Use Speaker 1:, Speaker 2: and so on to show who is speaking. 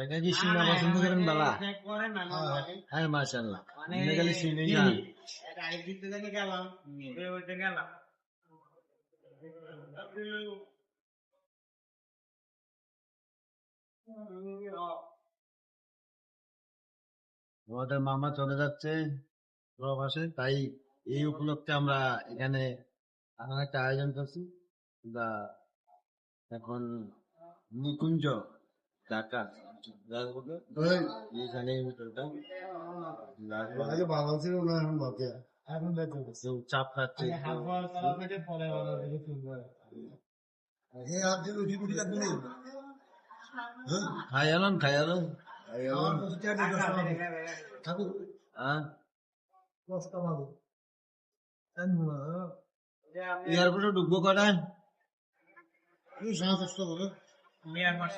Speaker 1: এটা কি সিনেমা পছন্দ করেন বালা? হ্যাঁ মাশাআল্লাহ। এনে গেলে সিনে যান। আমাদের মামা চলে যাচ্ছে প্রবাসে, তাই এই উপলক্ষে আমরা এখানে একটা আয়োজন করছি। দা এখন নিকুঞ্জ ঢাকা এইখানে হোটেলটা কেউ চাপ খাচ্ছে, খাই আলাম এয়ারপোর্টে ঢুকবো কটায়?
Speaker 2: মিয়ানমার